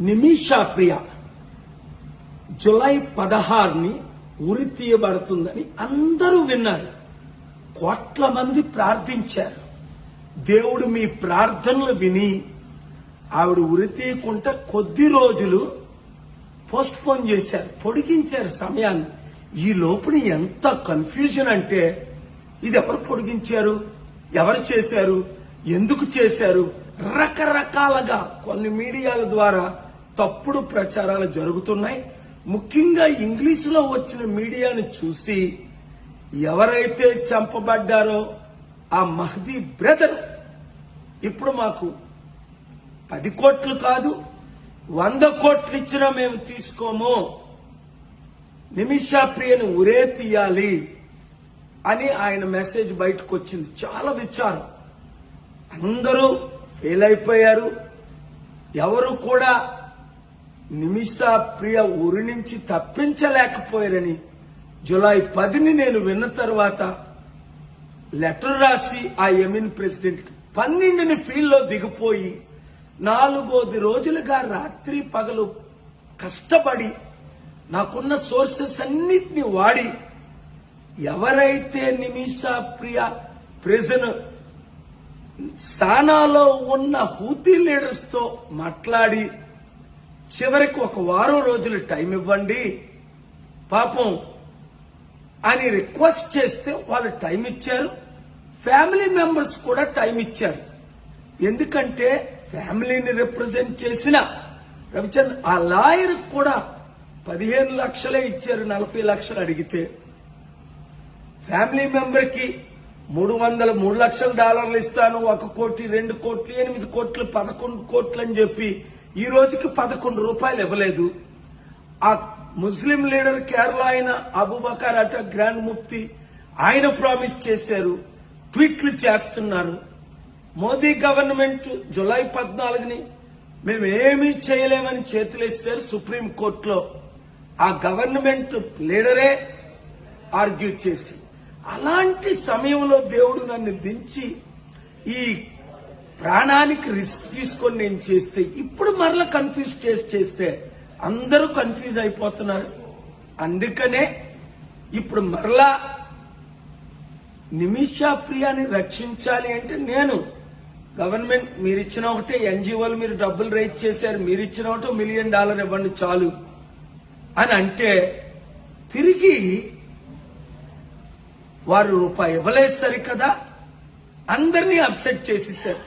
నిమిషా ప్రియ July 16ని ఉరి తీయబడుతుందని అందరూ విన్నారు. కోట్ల మంది ప్రార్థించారు. దేవుడు మీ ప్రార్థనలు విని ఆవిడ ఉరి తీయకుండా కొద్ది రోజులు పోస్ట్ పోన్ చేశారు, పొడిగించారు సమయాన్ని. ఈ లోపుని ఎంత కన్ఫ్యూజన్ అంటే ఇది ఎవరు పొడిగించారు, ఎవరు చేశారు, ఎందుకు చేశారు, రకరకాలుగా కొన్ని మీడియాల ద్వారా తప్పుడు ప్రచారాలు జరుగుతున్నాయి. ముఖ్యంగా ఇంగ్లీషులో వచ్చిన మీడియాను చూసి ఎవరైతే చంపబడ్డారో ఆ మహదీ బ్రదర్ ఇప్పుడు మాకు 10 కోట్లు కాదు 100 కోట్లు ఇచ్చినా మేము తీసుకోము, నిమిషా ప్రియను ఉరే తీయాలి అని ఆయన మెసేజ్ బయటకు వచ్చింది. చాలా విచారం. అందరూ ఫెయిల్ అయిపోయారు. ఎవరు కూడా నిమిషా ప్రియ ఊరి నుంచి తప్పించలేకపోయారని జూలై 10ని నేను విన్న తర్వాత లెటర్ రాసి ఆ యమీన్ ప్రెసిడెంట్ 12ని ఫీల్డ్లో దిగిపోయి 4 రోజులుగా రాత్రి పగలు కష్టపడి నాకున్న సోర్సెస్ అన్నిటిని వాడి ఎవరైతే నిమిషా ప్రియ ప్రిజన్ సానాలో ఉన్న హూతీ లీడర్స్ తో మాట్లాడి చివరికి 1 వారం రోజులు టైం ఇవ్వండి పాపం అని రిక్వెస్ట్ చేస్తే వాళ్ళు టైం ఇచ్చారు. ఫ్యామిలీ మెంబర్స్ కూడా టైం ఇచ్చారు. ఎందుకంటే ఫ్యామిలీని రిప్రజెంట్ చేసిన రవిచంద్ర ఆ లాయర్ కూడా 15 లక్షలే ఇచ్చారు. 40 లక్షలు అడిగితే ఫ్యామిలీ మెంబర్ కి $3 లక్షల ఇస్తాను, 1 కోటి 2 కోట్లు 8 కోట్లు 11 కోట్లు అని చెప్పి ఈ రోజుకి 11 రూపాయలు ఇవ్వలేదు. ఆ ముస్లిం లీడర్ కేరళ అయిన అబూబకర్ అట గ్రాండ్ ముఫ్తీ ఆయన ప్రామిస్ చేశారు, ట్వీట్లు చేస్తున్నారు. మోదీ గవర్నమెంట్ జూలై 14ని మేమేమీ చేయలేమని చేతులేశారు సుప్రీం కోర్టులో. ఆ గవర్నమెంట్ లీడరే ఆర్గ్యూ చేసి అలాంటి సమయంలో దేవుడు నన్ను దించి ఈ ప్రాణానికి రిస్క్ తీసుకొని నేను చేస్తే ఇప్పుడు మరలా కన్ఫ్యూజ్ చేస్తే అందరూ కన్ఫ్యూజ్ అయిపోతున్నారు. అందుకనే ఇప్పుడు మరలా నిమిషా ప్రియాని రక్షించాలి అంటే నేను గవర్నమెంట్ మీరిచ్చిన ఒకటే, ఎన్జిఓలు మీరు డబ్బులు రైజ్ చేశారు, మీరిచ్చిన ఒకటి $1 మిలియన్ ఇవ్వండి చాలు అని అంటే తిరిగి వారు రూపాయి ఇవ్వలేదు సరికదా, అందరినీ అప్సెట్ చేసేసారు.